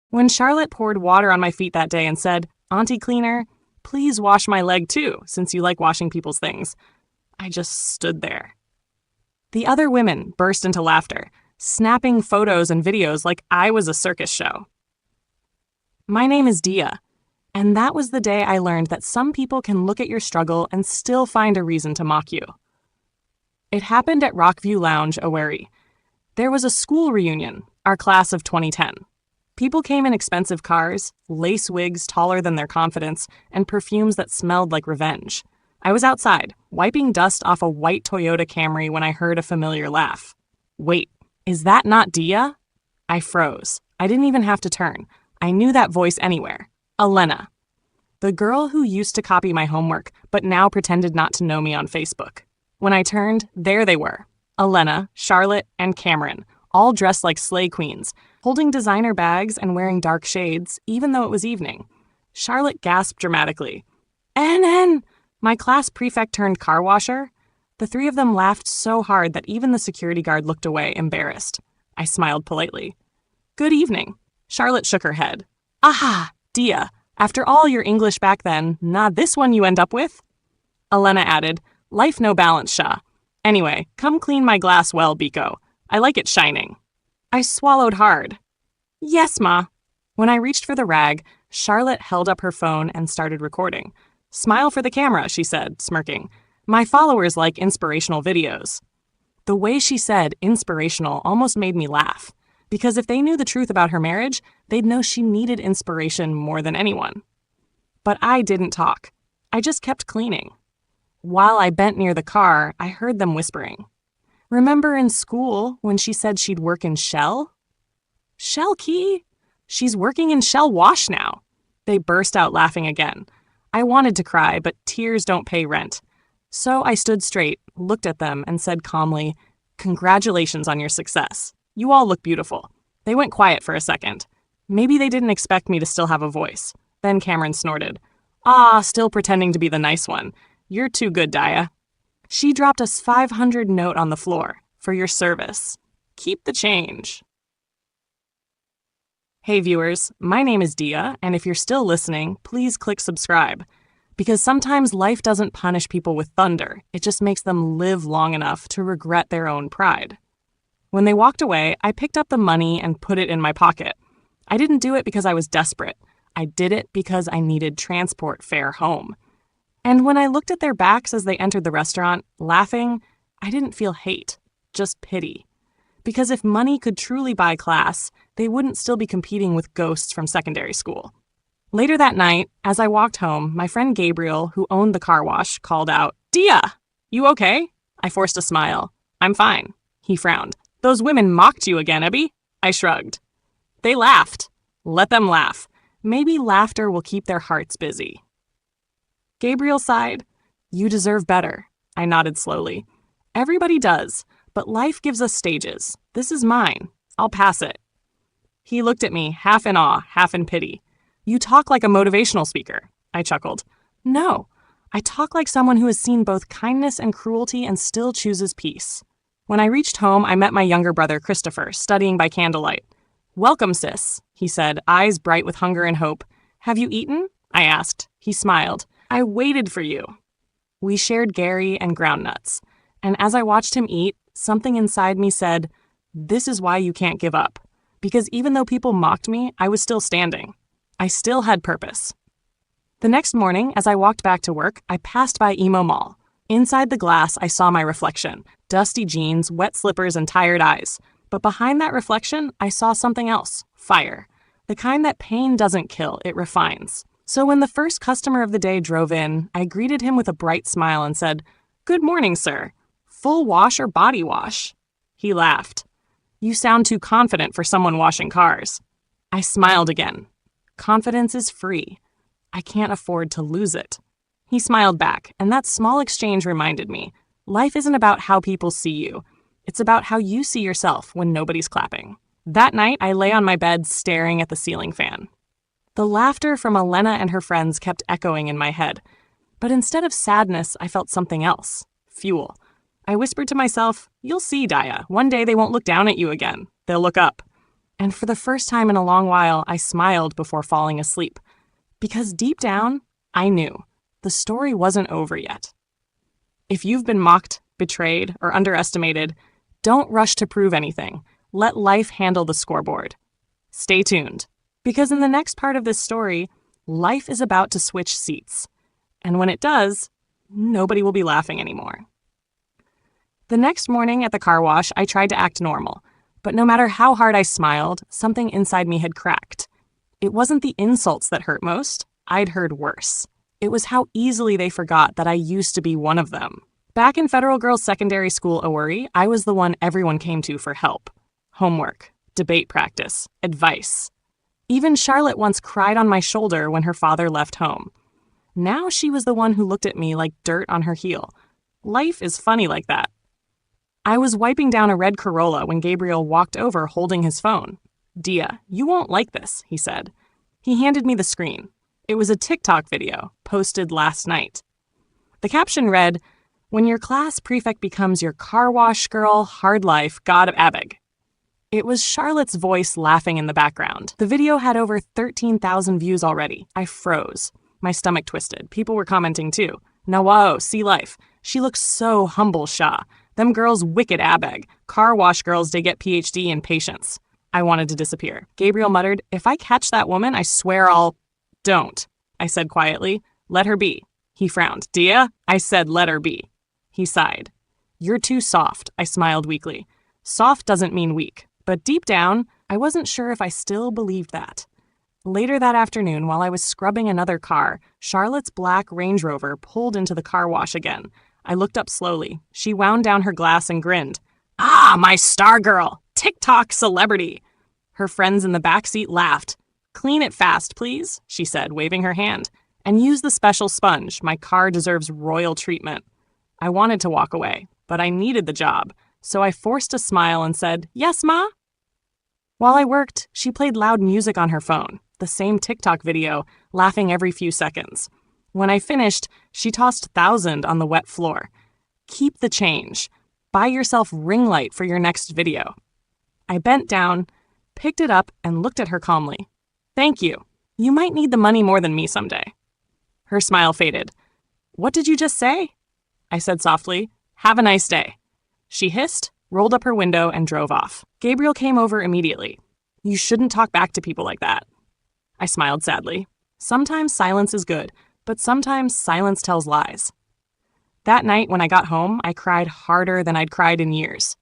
When Charlotte poured water on my feet that day and said, "Aunty Cleaner, please wash my leg too, since you like washing people's things," I just stood there. The other women burst into laughter, snapping photos and videos like I was a circus show. My name is Dia, and that was the day I learned that some people can look at your struggle and still find a reason to mock you. It happened at Rockview Lounge, Owerri. There was a school reunion, our class of 2010. People came in expensive cars, lace wigs taller than their confidence, and perfumes that smelled like revenge. I was outside, wiping dust off a white Toyota Camry when I heard a familiar laugh. Wait, is that not Dia? I froze. I didn't even have to turn. I knew that voice anywhere. Elena. The girl who used to copy my homework, but now pretended not to know me on Facebook. When I turned, there they were. Elena, Charlotte, and Cameron, all dressed like slay queens, holding designer bags and wearing dark shades, even though it was evening. Charlotte gasped dramatically. "NN!" My class prefect turned car washer. The three of them laughed so hard that even the security guard looked away, embarrassed. I smiled politely. "Good evening." Charlotte shook her head. "Aha, Dia, after all your English back then, not this one you end up with?" Elena added, "Life no balance, Sha. Anyway, come clean my glass well, Biko. I like it shining." I swallowed hard. "Yes, Ma." When I reached for the rag, Charlotte held up her phone and started recording. "Smile for the camera," she said, smirking. "My followers like inspirational videos." The way she said inspirational almost made me laugh, because if they knew the truth about her marriage, they'd know she needed inspiration more than anyone. But I didn't talk. I just kept cleaning. While I bent near the car, I heard them whispering. "Remember in school when she said she'd work in Shell?" "Shell Key? She's working in Shell Wash now." They burst out laughing again. I wanted to cry, but tears don't pay rent. So I stood straight, looked at them, and said calmly, "Congratulations on your success. You all look beautiful." They went quiet for a second. Maybe they didn't expect me to still have a voice. Then Cameron snorted. "Ah, still pretending to be the nice one. You're too good, Dia." She dropped a 500 note on the floor. "For your service. Keep the change." Hey viewers, my name is Dia, and if you're still listening, please click subscribe. Because sometimes life doesn't punish people with thunder, it just makes them live long enough to regret their own pride. When they walked away, I picked up the money and put it in my pocket. I didn't do it because I was desperate. I did it because I needed transport fare home. And when I looked at their backs as they entered the restaurant, laughing, I didn't feel hate, just pity. Because if money could truly buy class, they wouldn't still be competing with ghosts from secondary school. Later that night, as I walked home, my friend Gabriel, who owned the car wash, called out, "Dia, you okay?" I forced a smile. "I'm fine." He frowned. "Those women mocked you again, Abby?" I shrugged. "They laughed. Let them laugh. Maybe laughter will keep their hearts busy." Gabriel sighed. "You deserve better." I nodded slowly. "Everybody does, but life gives us stages. This is mine. I'll pass it." He looked at me, half in awe, half in pity. "You talk like a motivational speaker." I chuckled. "No, I talk like someone who has seen both kindness and cruelty and still chooses peace." When I reached home, I met my younger brother, Christopher, studying by candlelight. "Welcome, sis," he said, eyes bright with hunger and hope. "Have you eaten?" I asked. He smiled. "I waited for you." We shared Gary and groundnuts, and as I watched him eat, something inside me said, "This is why you can't give up." Because even though people mocked me, I was still standing. I still had purpose. The next morning, as I walked back to work, I passed by Emo Mall. Inside the glass, I saw my reflection, dusty jeans, wet slippers, and tired eyes. But behind that reflection, I saw something else, fire. The kind that pain doesn't kill, it refines. So when the first customer of the day drove in, I greeted him with a bright smile and said, "Good morning, sir. Full wash or body wash?" He laughed. "You sound too confident for someone washing cars." I smiled again. Confidence is free. I can't afford to lose it. He smiled back, and that small exchange reminded me, life isn't about how people see you. It's about how you see yourself when nobody's clapping. That night, I lay on my bed staring at the ceiling fan. The laughter from Elena and her friends kept echoing in my head. But instead of sadness, I felt something else. Fuel. I whispered to myself, "You'll see, Dia. One day they won't look down at you again. They'll look up." And for the first time in a long while, I smiled before falling asleep. Because deep down, I knew the story wasn't over yet. If you've been mocked, betrayed, or underestimated, don't rush to prove anything. Let life handle the scoreboard. Stay tuned, because in the next part of this story, life is about to switch seats. And when it does, nobody will be laughing anymore. The next morning at the car wash, I tried to act normal, but no matter how hard I smiled, something inside me had cracked. It wasn't the insults that hurt most. I'd heard worse. It was how easily they forgot that I used to be one of them. Back in Federal Girls Secondary School, Owerri, I was the one everyone came to for help. Homework, debate practice, advice. Even Charlotte once cried on my shoulder when her father left home. Now she was the one who looked at me like dirt on her heel. Life is funny like that. I was wiping down a red Corolla when Gabriel walked over holding his phone. "Dia, you won't like this," he said. He handed me the screen. It was a TikTok video posted last night. The caption read, "When your class prefect becomes your car wash girl, hard life, god of Abeg." It was Charlotte's voice laughing in the background. The video had over 13,000 views already. I froze. My stomach twisted. People were commenting too. "Nawao, see life. She looks so humble, Shah. Them girls wicked Abeg. Car wash girls, they get PhD in patience." I wanted to disappear. Gabriel muttered, "If I catch that woman, I swear I'll..." "Don't," I said quietly. "Let her be." He frowned. "Dia?" I said, "Let her be." He sighed. "You're too soft," I smiled weakly. Soft doesn't mean weak, but deep down, I wasn't sure if I still believed that. Later that afternoon, while I was scrubbing another car, Charlotte's black Range Rover pulled into the car wash again. I looked up slowly. She wound down her glass and grinned. "Ah, my star girl! TikTok celebrity!" Her friends in the backseat laughed. "Clean it fast, please," she said, waving her hand. "And use the special sponge. My car deserves royal treatment." I wanted to walk away, but I needed the job, so I forced a smile and said, "Yes, Ma?" While I worked, she played loud music on her phone, the same TikTok video, laughing every few seconds. When I finished, she tossed 1,000 on the wet floor. "Keep the change. Buy yourself ring light for your next video." I bent down, picked it up, and looked at her calmly. "Thank you. You might need the money more than me someday." Her smile faded. "What did you just say?" I said softly, "Have a nice day." She hissed, rolled up her window, and drove off. Gabriel came over immediately. "You shouldn't talk back to people like that." I smiled sadly. Sometimes silence is good, but sometimes silence tells lies. That night when I got home, I cried harder than I'd cried in years.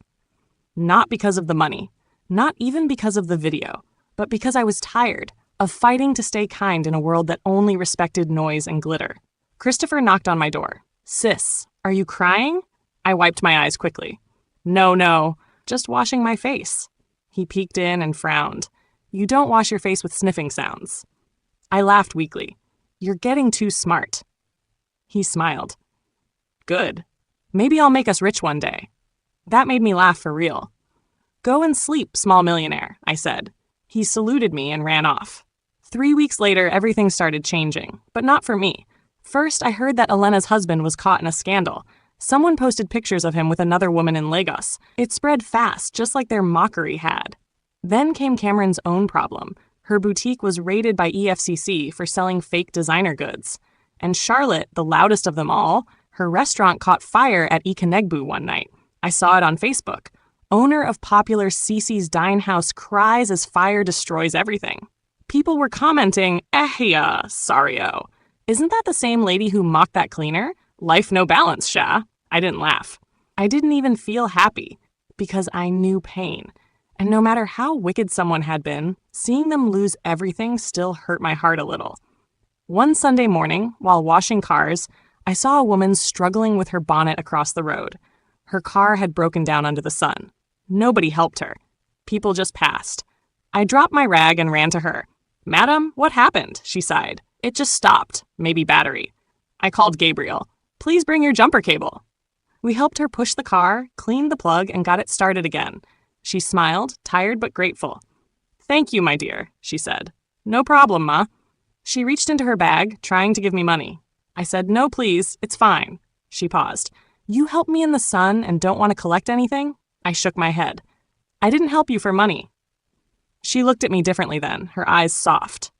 Not because of the money, not even because of the video, but because I was tired of fighting to stay kind in a world that only respected noise and glitter. Christopher knocked on my door. "Sis, are you crying?" I wiped my eyes quickly. No, just washing my face." He peeked in and frowned. "You don't wash your face with sniffing sounds." I laughed weakly. "You're getting too smart." He smiled. "Good. Maybe I'll make us rich one day." That made me laugh for real. "Go and sleep, small millionaire," I said. He saluted me and ran off. 3 weeks later, everything started changing, but not for me. First, I heard that Elena's husband was caught in a scandal. Someone posted pictures of him with another woman in Lagos. It spread fast, just like their mockery had. Then came Cameron's own problem. Her boutique was raided by EFCC for selling fake designer goods. And Charlotte, the loudest of them all, her restaurant caught fire at Ikenegbu one night. I saw it on Facebook. Owner of popular Cece's Dine House cries as fire destroys everything. People were commenting, "Ehia, sorry-o. Isn't that the same lady who mocked that cleaner? Life no balance, Sha." I didn't laugh. I didn't even feel happy, because I knew pain. And no matter how wicked someone had been, seeing them lose everything still hurt my heart a little. One Sunday morning, while washing cars, I saw a woman struggling with her bonnet across the road. Her car had broken down under the sun. Nobody helped her. People just passed. I dropped my rag and ran to her. "Madam, what happened?" she sighed. "It just stopped. Maybe battery." I called Gabriel. "Please bring your jumper cable." We helped her push the car, cleaned the plug, and got it started again. She smiled, tired but grateful. "Thank you, my dear," she said. "No problem, Ma." She reached into her bag, trying to give me money. I said, "No, please, it's fine." She paused. "You help me in the sun and don't want to collect anything?" I shook my head. "I didn't help you for money." She looked at me differently then, her eyes soft.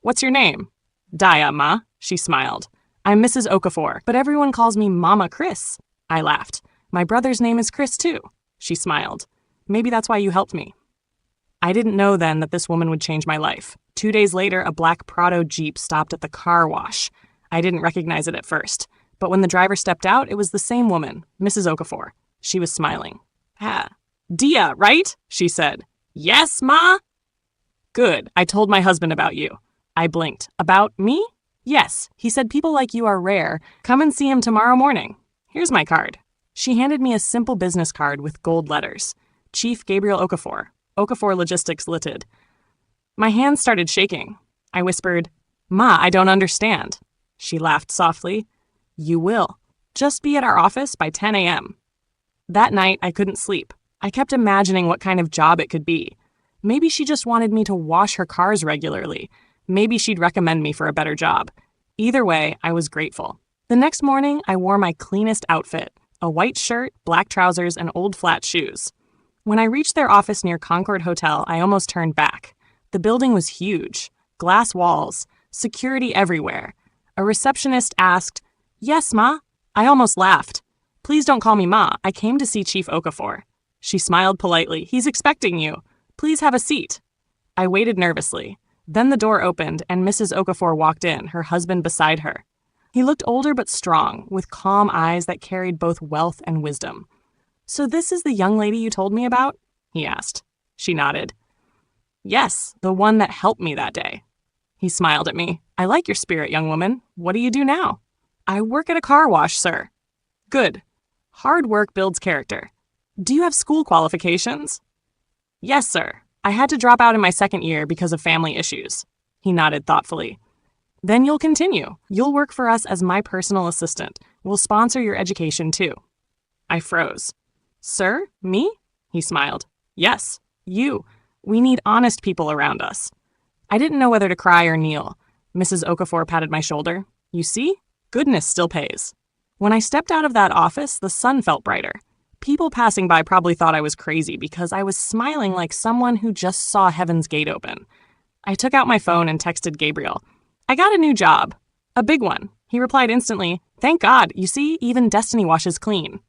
What's your name? Daya, ma, she smiled. I'm Mrs. Okafor, but everyone calls me Mama Chris. I laughed. My brother's name is Chris too. She smiled. Maybe that's why you helped me. I didn't know then that this woman would change my life. 2 days later, a black Prado Jeep stopped at the car wash. I didn't recognize it at first, but when the driver stepped out, it was the same woman, Mrs. Okafor. She was smiling. Ah, Dia, right? She said. Yes, ma? Good. I told my husband about you. I blinked. About me? Yes. He said people like you are rare. Come and see him tomorrow morning. Here's my card. She handed me a simple business card with gold letters. Chief Gabriel Okafor. Okafor Logistics Ltd. My hands started shaking. I whispered, Ma, I don't understand. She laughed softly. You will. Just be at our office by 10 a.m. That night, I couldn't sleep. I kept imagining what kind of job it could be. Maybe she just wanted me to wash her cars regularly. Maybe she'd recommend me for a better job. Either way, I was grateful. The next morning, I wore my cleanest outfit, a white shirt, black trousers, and old flat shoes. When I reached their office near Concord Hotel, I almost turned back. The building was huge. Glass walls. Security everywhere. A receptionist asked, Yes, Ma? I almost laughed. Please don't call me Ma. I came to see Chief Okafor. She smiled politely. He's expecting you. Please have a seat. I waited nervously. Then the door opened and Mrs. Okafor walked in, her husband beside her. He looked older but strong, with calm eyes that carried both wealth and wisdom. So this is the young lady you told me about? He asked. She nodded. Yes, the one that helped me that day. He smiled at me. I like your spirit, young woman. What do you do now? I work at a car wash, sir. Good. Hard work builds character. Do you have school qualifications? Yes, sir. I had to drop out in my second year because of family issues. He nodded thoughtfully. Then you'll continue. You'll work for us as my personal assistant. We'll sponsor your education too. I froze. Sir? Me? He smiled. Yes, you. We need honest people around us. I didn't know whether to cry or kneel. Mrs. Okafor patted my shoulder. You see? Goodness still pays. When I stepped out of that office, the sun felt brighter. People passing by probably thought I was crazy because I was smiling like someone who just saw heaven's gate open. I took out my phone and texted Gabriel. I got a new job. A big one. He replied instantly, Thank God, you see, even destiny washes clean.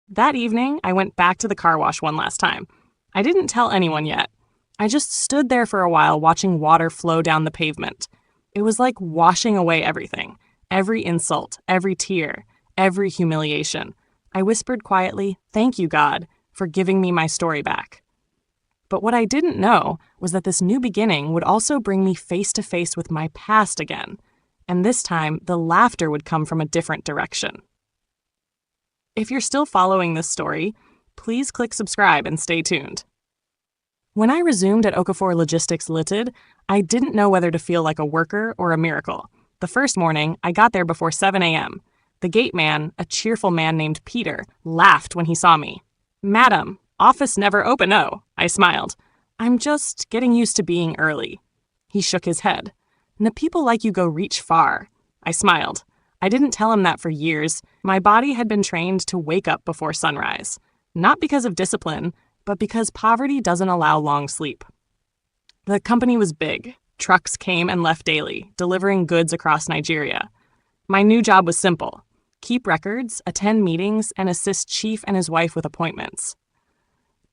That evening, I went back to the car wash one last time. I didn't tell anyone yet. I just stood there for a while watching water flow down the pavement. It was like washing away everything. Every insult, every tear, every humiliation. I whispered quietly, Thank you, God, for giving me my story back. But what I didn't know was that this new beginning would also bring me face to face with my past again. And this time, the laughter would come from a different direction. If you're still following this story, please click subscribe and stay tuned. When I resumed at Okafor Logistics Ltd., I didn't know whether to feel like a worker or a miracle. The first morning, I got there before 7 a.m. The gate man, a cheerful man named Peter, laughed when he saw me. Madam, office never open, oh, I smiled. I'm just getting used to being early. He shook his head. The people like you go reach far. I smiled. I didn't tell him that for years. My body had been trained to wake up before sunrise. Not because of discipline, but because poverty doesn't allow long sleep. The company was big. Trucks came and left daily, delivering goods across Nigeria. My new job was simple. Keep records, attend meetings, and assist Chief and his wife with appointments.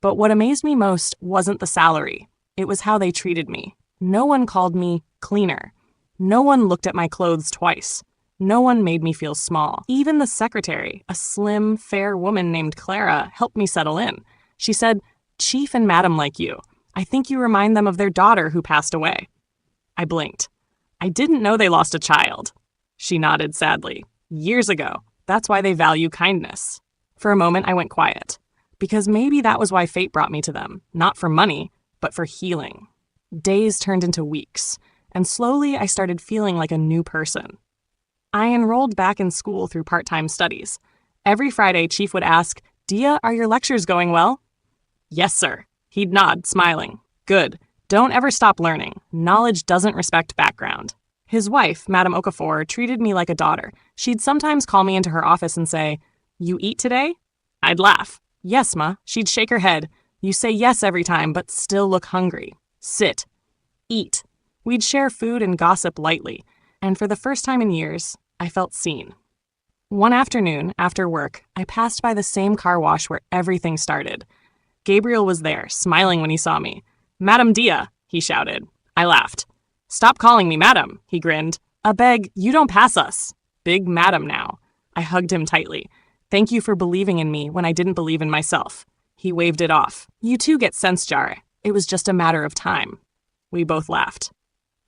But what amazed me most wasn't the salary. It was how they treated me. No one called me cleaner. No one looked at my clothes twice. No one made me feel small. Even the secretary, a slim, fair woman named Clara, helped me settle in. She said, Chief and Madam like you. I think you remind them of their daughter who passed away. I blinked. I didn't know they lost a child. She nodded sadly. Years ago. That's why they value kindness. For a moment, I went quiet. Because maybe that was why fate brought me to them. Not for money, but for healing. Days turned into weeks. And slowly, I started feeling like a new person. I enrolled back in school through part-time studies. Every Friday, Chief would ask, Dia, are your lectures going well? Yes, sir. He'd nod, smiling. Good. Don't ever stop learning. Knowledge doesn't respect background. His wife, Madam Okafor, treated me like a daughter. She'd sometimes call me into her office and say, You eat today? I'd laugh. Yes, ma. She'd shake her head. You say yes every time, but still look hungry. Sit. Eat. We'd share food and gossip lightly, and for the first time in years, I felt seen. One afternoon, after work, I passed by the same car wash where everything started. Gabriel was there, smiling when he saw me. "Madam Dia," he shouted. I laughed. "Stop calling me madam," he grinned. "A beg, you don't pass us." Big madam now. I hugged him tightly. "Thank you for believing in me when I didn't believe in myself." He waved it off. "You too get sense jar. It was just a matter of time." We both laughed.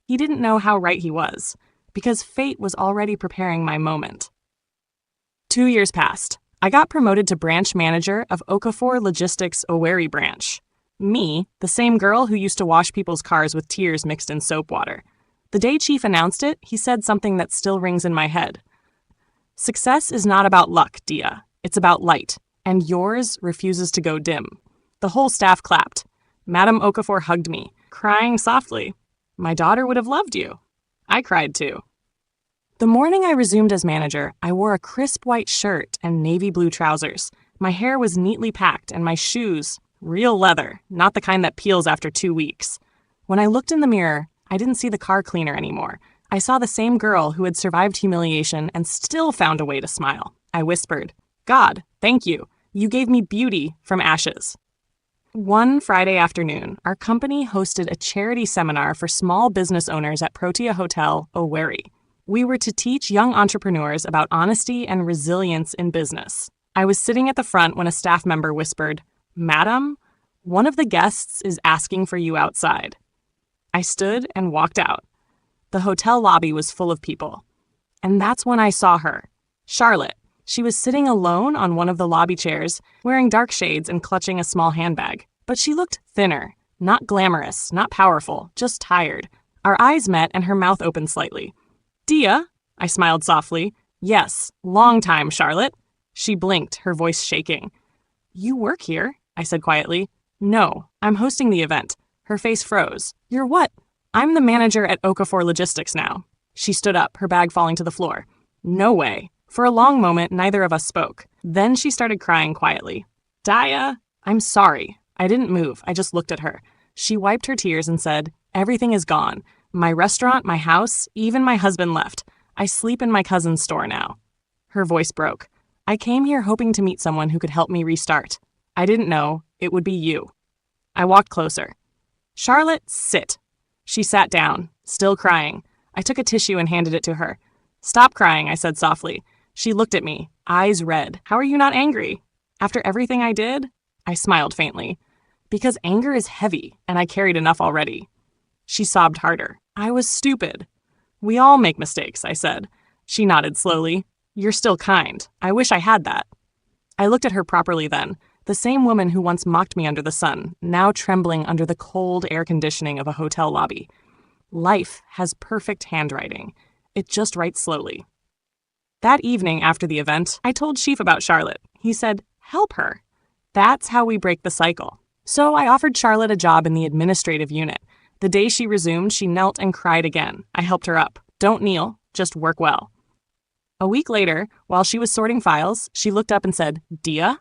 He didn't know how right he was, because fate was already preparing my moment. 2 years passed. I got promoted to branch manager of Okafor Logistics Owerri branch. Me, the same girl who used to wash people's cars with tears mixed in soap water. The day Chief announced it, he said something that still rings in my head. "Success is not about luck, Dia. It's about light, and yours refuses to go dim." The whole staff clapped. Madam Okafor hugged me, crying softly. "My daughter would have loved you." I cried too. The morning I resumed as manager, I wore a crisp white shirt and navy blue trousers. My hair was neatly packed and my shoes, real leather, not the kind that peels after 2 weeks. When I looked in the mirror, I didn't see the car cleaner anymore. I saw the same girl who had survived humiliation and still found a way to smile. I whispered, "God, thank you. You gave me beauty from ashes." One Friday afternoon, our company hosted a charity seminar for small business owners at Protea Hotel, Owerri. We were to teach young entrepreneurs about honesty and resilience in business. I was sitting at the front when a staff member whispered, "Madam, one of the guests is asking for you outside." I stood and walked out. The hotel lobby was full of people. And that's when I saw her, Charlotte. She was sitting alone on one of the lobby chairs, wearing dark shades and clutching a small handbag. But she looked thinner, not glamorous, not powerful, just tired. Our eyes met and her mouth opened slightly. "Dia?" I smiled softly. "Yes, long time, Charlotte." She blinked, her voice shaking. "You work here?" I said quietly. "No, I'm hosting the event." Her face froze. "You're what?" "I'm the manager at Okafor Logistics now." She stood up, her bag falling to the floor. "No way." For a long moment, neither of us spoke. Then she started crying quietly. "Dia, I'm sorry." I didn't move. I just looked at her. She wiped her tears and said, "Everything is gone. My restaurant, my house, even my husband left. I sleep in my cousin's store now." Her voice broke. "I came here hoping to meet someone who could help me restart. I didn't know it would be you." I walked closer. "Charlotte, sit." She sat down, still crying. I took a tissue and handed it to her. "Stop crying," I said softly. She looked at me, eyes red. "How are you not angry?" "After everything I did?" I smiled faintly. "Because anger is heavy, and I carried enough already." She sobbed harder. "I was stupid." "We all make mistakes," I said. She nodded slowly. "You're still kind. I wish I had that." I looked at her properly then, the same woman who once mocked me under the sun, now trembling under the cold air conditioning of a hotel lobby. Life has perfect handwriting. It just writes slowly. That evening after the event, I told Chief about Charlotte. He said, "Help her." That's how we break the cycle. So I offered Charlotte a job in the administrative unit. The day she resumed, she knelt and cried again. I helped her up. "Don't kneel, just work well." A week later, while she was sorting files, she looked up and said, "Dia?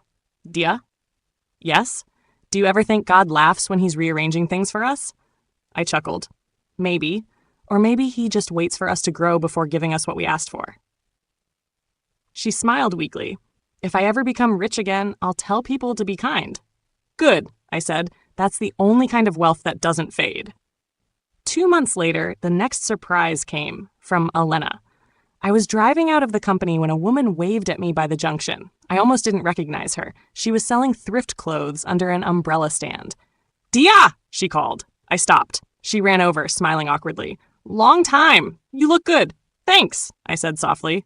Dia?" "Yes? Do you ever think God laughs when he's rearranging things for us?" I chuckled. "Maybe. Or maybe he just waits for us to grow before giving us what we asked for." She smiled weakly. "If I ever become rich again, I'll tell people to be kind." "Good," I said. "That's the only kind of wealth that doesn't fade." 2 months later, the next surprise came from Elena. I was driving out of the company when a woman waved at me by the junction. I almost didn't recognize her. She was selling thrift clothes under an umbrella stand. "Dia!" she called. I stopped. She ran over, smiling awkwardly. "Long time. You look good. Thanks," I said softly.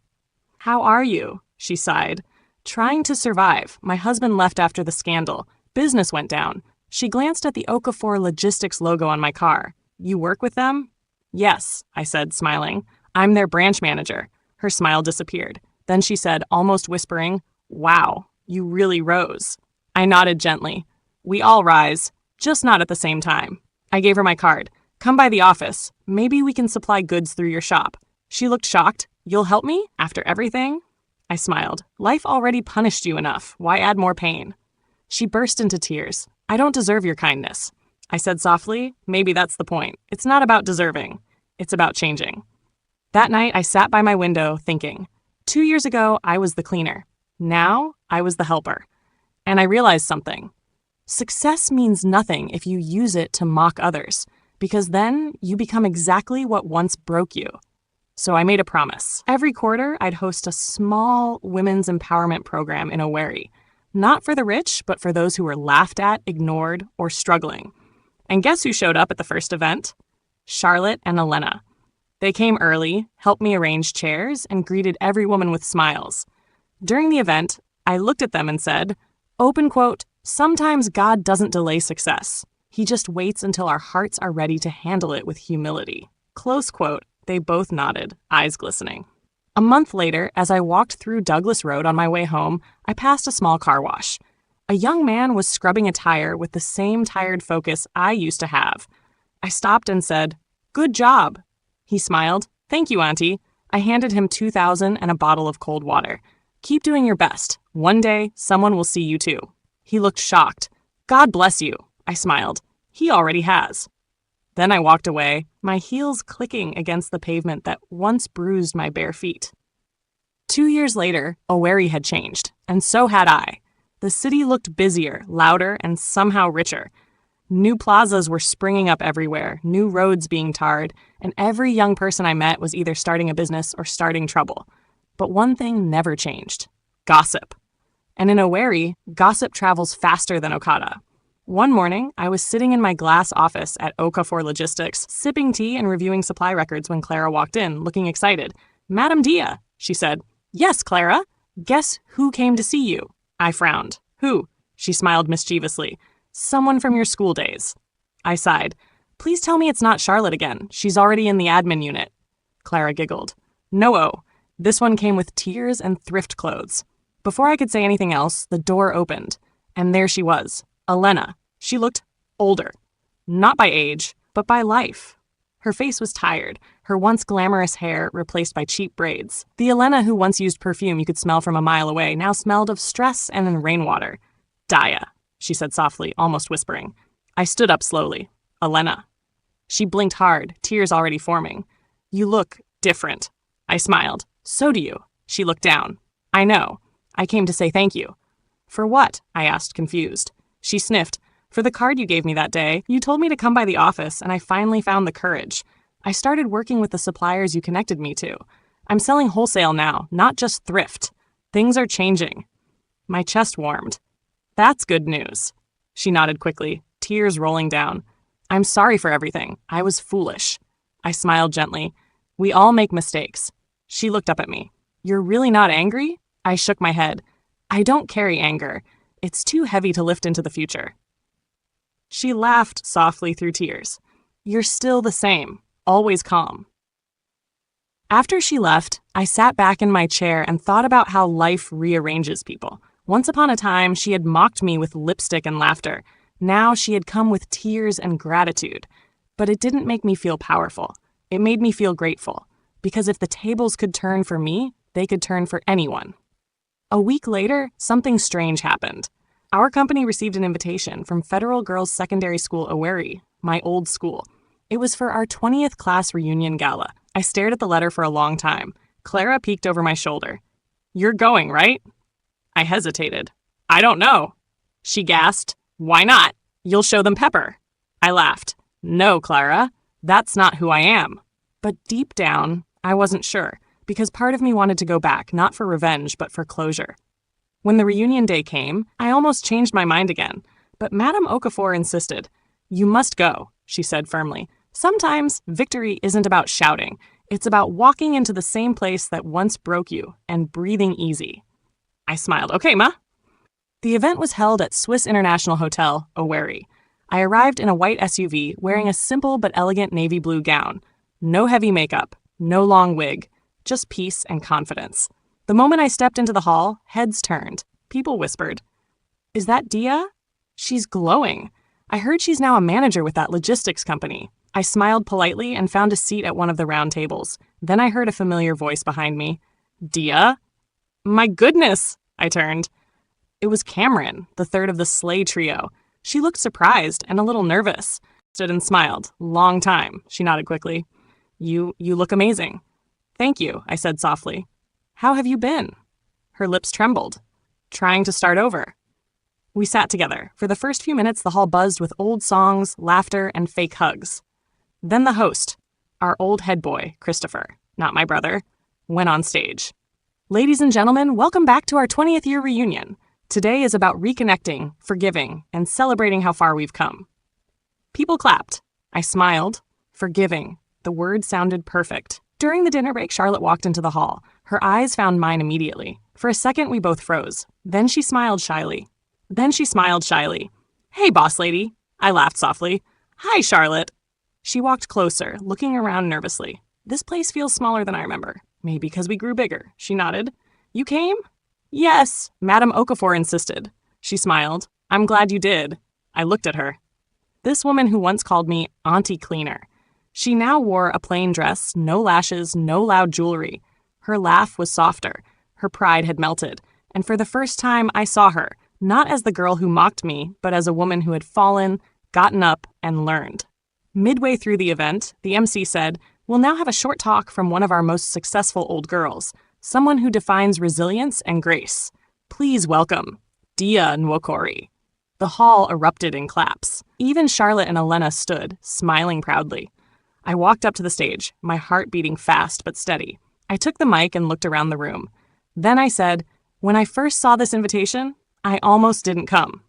"How are you?" she sighed. "Trying to survive. My husband left after the scandal. Business went down." She glanced at the Okafor Logistics logo on my car. "You work with them?" "Yes," I said, smiling. "I'm their branch manager." Her smile disappeared. Then she said, almost whispering, "Wow, you really rose." I nodded gently. "We all rise, just not at the same time." I gave her my card. "Come by the office. Maybe we can supply goods through your shop." She looked shocked. "You'll help me? After everything?" I smiled. "Life already punished you enough. Why add more pain?" She burst into tears. I don't deserve your kindness. I said softly, maybe that's the point. It's not about deserving. It's about changing. That night, I sat by my window thinking, 2 years ago, I was the cleaner. Now, I was the helper. And I realized something. Success means nothing if you use it to mock others, because then you become exactly what once broke you. So I made a promise. Every quarter, I'd host a small women's empowerment program in Owerri. Not for the rich, but for those who were laughed at, ignored, or struggling. And guess who showed up at the first event? Charlotte and Elena. They came early, helped me arrange chairs, and greeted every woman with smiles. During the event, I looked at them and said, open quote, sometimes God doesn't delay success. He just waits until our hearts are ready to handle it with humility. Close quote. They both nodded, eyes glistening. A month later, as I walked through Douglas Road on my way home, I passed a small car wash. A young man was scrubbing a tire with the same tired focus I used to have. I stopped and said, good job. He smiled. Thank you, Auntie. I handed him $2,000 and a bottle of cold water. Keep doing your best. One day, someone will see you too. He looked shocked. God bless you. I smiled. He already has. Then I walked away, my heels clicking against the pavement that once bruised my bare feet. 2 years later, Owerri had changed, and so had I. The city looked busier, louder, and somehow richer. New plazas were springing up everywhere, new roads being tarred, and every young person I met was either starting a business or starting trouble. But one thing never changed: gossip. And in Owerri, gossip travels faster than Okada. One morning, I was sitting in my glass office at Okafor Logistics, sipping tea and reviewing supply records when Clara walked in, looking excited. Madam Dia, she said. Yes, Clara. Guess who came to see you? I frowned. Who? She smiled mischievously. Someone from your school days. I sighed. Please tell me it's not Charlotte again. She's already in the admin unit. Clara giggled. No, this one came with tears and thrift clothes. Before I could say anything else, the door opened, and there she was. Elena. She looked older. Not by age, but by life. Her face was tired, her once glamorous hair replaced by cheap braids. The Elena who once used perfume you could smell from a mile away now smelled of stress and rainwater. Dia, she said softly, almost whispering. I stood up slowly. Elena. She blinked hard, tears already forming. You look different. I smiled. So do you. She looked down. I know. I came to say thank you. For what? I asked, confused. She sniffed. For the card you gave me that day, you told me to come by the office, and I finally found the courage. I started working with the suppliers you connected me to. I'm selling wholesale now, not just thrift. Things are changing. My chest warmed. That's good news. She nodded quickly, tears rolling down. I'm sorry for everything. I was foolish. I smiled gently. We all make mistakes. She looked up at me. You're really not angry? I shook my head. I don't carry anger. It's too heavy to lift into the future. She laughed softly through tears. You're still the same, always calm. After she left, I sat back in my chair and thought about how life rearranges people. Once upon a time, she had mocked me with lipstick and laughter. Now she had come with tears and gratitude. But it didn't make me feel powerful. It made me feel grateful. Because if the tables could turn for me, they could turn for anyone. A week later, something strange happened. Our company received an invitation from Federal Girls Secondary School Owerri, my old school. It was for our 20th class reunion gala. I stared at the letter for a long time. Clara peeked over my shoulder. You're going, right? I hesitated. I don't know. She gasped. Why not? You'll show them pepper. I laughed. No, Clara, that's not who I am. But deep down, I wasn't sure, because part of me wanted to go back, not for revenge, but for closure. When the reunion day came, I almost changed my mind again, but Madame Okafor insisted. You must go, she said firmly. Sometimes victory isn't about shouting. It's about walking into the same place that once broke you and breathing easy. I smiled. Okay, ma. The event was held at Swiss International Hotel, Owerri. I arrived in a white SUV wearing a simple but elegant navy blue gown. No heavy makeup, no long wig, just peace and confidence. The moment I stepped into the hall, heads turned. People whispered, Is that Dia? She's glowing. I heard she's now a manager with that logistics company. I smiled politely and found a seat at one of the round tables. Then I heard a familiar voice behind me. Dia? My goodness, I turned. It was Cameron, the third of the sleigh trio. She looked surprised and a little nervous. Stood and smiled. Long time, she nodded quickly. You look amazing. Thank you, I said softly. How have you been? Her lips trembled. Trying to start over. We sat together. For the first few minutes, the hall buzzed with old songs, laughter, and fake hugs. Then the host, our old head boy, Christopher, not my brother, went on stage. Ladies and gentlemen, welcome back to our 20th year reunion. Today is about reconnecting, forgiving, and celebrating how far we've come. People clapped. I smiled. Forgiving. The word sounded perfect. During the dinner break, Charlotte walked into the hall. Her eyes found mine immediately. For a second, we both froze. Then she smiled shyly. Hey, boss lady. I laughed softly. Hi, Charlotte. She walked closer, looking around nervously. This place feels smaller than I remember. Maybe because we grew bigger. She nodded. You came? Yes, Madame Okafor insisted. She smiled. I'm glad you did. I looked at her. This woman who once called me Aunty Cleaner. She now wore a plain dress, no lashes, no loud jewelry. Her laugh was softer. Her pride had melted. And for the first time, I saw her, not as the girl who mocked me, but as a woman who had fallen, gotten up, and learned. Midway through the event, the MC said, We'll now have a short talk from one of our most successful old girls, someone who defines resilience and grace. Please welcome Dia Nwokori. The hall erupted in claps. Even Charlotte and Elena stood, smiling proudly. I walked up to the stage, my heart beating fast but steady. I took the mic and looked around the room. Then I said, When I first saw this invitation, I almost didn't come.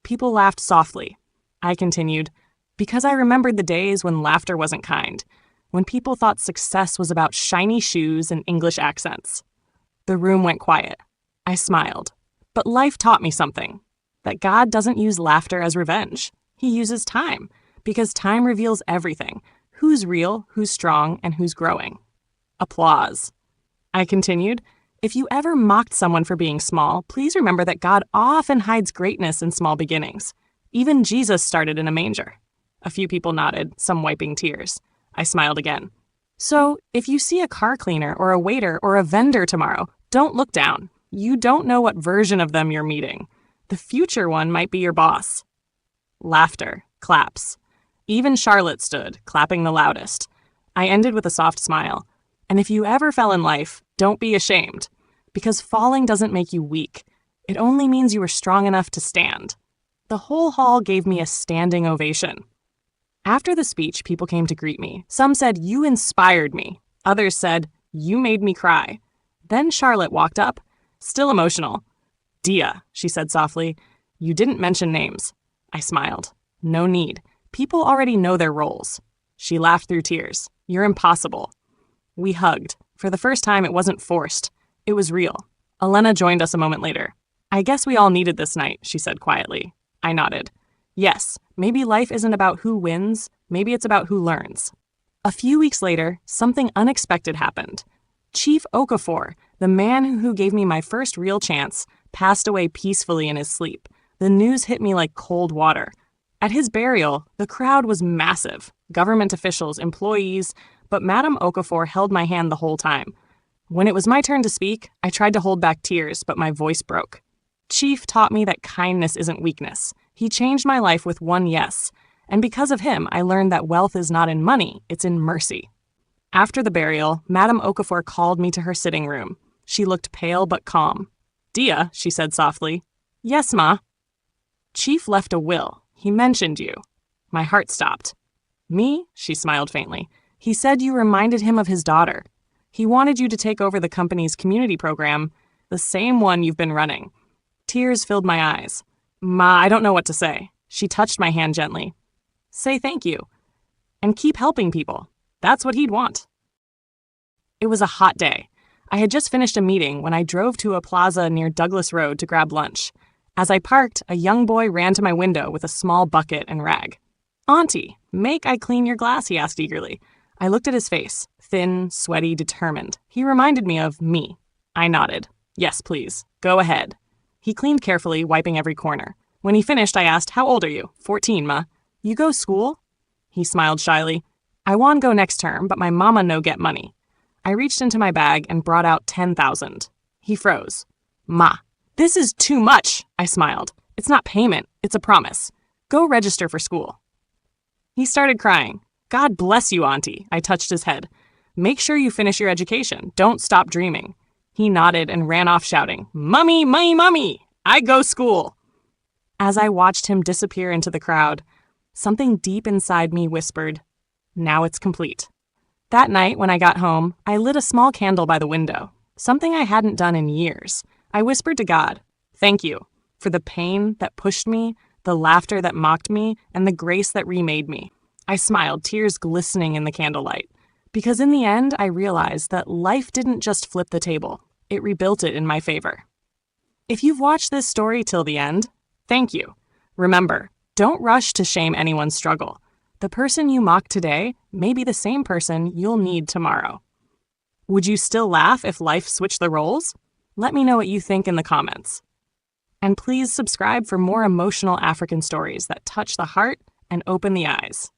People laughed softly. I continued, Because I remembered the days when laughter wasn't kind, when people thought success was about shiny shoes and English accents. The room went quiet. I smiled. But life taught me something, that God doesn't use laughter as revenge. He uses time, because time reveals everything, who's real, who's strong, and who's growing. Applause. I continued, If you ever mocked someone for being small, please remember that God often hides greatness in small beginnings. Even Jesus started in a manger. A few people nodded, some wiping tears. I smiled again. So, if you see a car cleaner or a waiter or a vendor tomorrow, don't look down. You don't know what version of them you're meeting. The future one might be your boss. Laughter. Claps. Even Charlotte stood, clapping the loudest. I ended with a soft smile. And if you ever fell in life, don't be ashamed. Because falling doesn't make you weak. It only means you were strong enough to stand. The whole hall gave me a standing ovation. After the speech, people came to greet me. Some said, You inspired me. Others said, You made me cry. Then Charlotte walked up, still emotional. Dia, she said softly, You didn't mention names. I smiled. No need. People already know their roles. She laughed through tears. You're impossible. We hugged. For the first time, it wasn't forced. It was real. Elena joined us a moment later. I guess we all needed this night, she said quietly. I nodded. Yes, maybe life isn't about who wins, maybe it's about who learns. A few weeks later, something unexpected happened. Chief Okafor, the man who gave me my first real chance, passed away peacefully in his sleep. The news hit me like cold water. At his burial, the crowd was massive. Government officials, employees, but Madame Okafor held my hand the whole time. When it was my turn to speak, I tried to hold back tears, but my voice broke. Chief taught me that kindness isn't weakness. He changed my life with one yes, and because of him, I learned that wealth is not in money, it's in mercy. After the burial, Madame Okafor called me to her sitting room. She looked pale but calm. Dia, she said softly. Yes, ma. Chief left a will. He mentioned you. My heart stopped. Me? She smiled faintly. He said you reminded him of his daughter. He wanted you to take over the company's community program, the same one you've been running. Tears filled my eyes. Ma, I don't know what to say. She touched my hand gently. Say thank you. And keep helping people. That's what he'd want. It was a hot day. I had just finished a meeting when I drove to a plaza near Douglas Road to grab lunch. As I parked, a young boy ran to my window with a small bucket and rag. Auntie, make I clean your glass, he asked eagerly. I looked at his face, thin, sweaty, determined. He reminded me of me. I nodded. Yes, please. Go ahead. He cleaned carefully, wiping every corner. When he finished, I asked, How old are you? 14, ma. You go school? He smiled shyly. I want go next term, but my mama no get money. I reached into my bag and brought out 10,000. He froze. Ma, this is too much, I smiled. It's not payment, it's a promise. Go register for school. He started crying. God bless you, Auntie, I touched his head. Make sure you finish your education. Don't stop dreaming. He nodded and ran off shouting, Mummy, mummy, mummy, I go school. As I watched him disappear into the crowd, something deep inside me whispered, now it's complete. That night, when I got home, I lit a small candle by the window, something I hadn't done in years. I whispered to God, thank you for the pain that pushed me, the laughter that mocked me, and the grace that remade me. I smiled, tears glistening in the candlelight, because in the end, I realized that life didn't just flip the table, it rebuilt it in my favor. If you've watched this story till the end, thank you. Remember, don't rush to shame anyone's struggle. The person you mock today may be the same person you'll need tomorrow. Would you still laugh if life switched the roles? Let me know what you think in the comments. And please subscribe for more emotional African stories that touch the heart and open the eyes.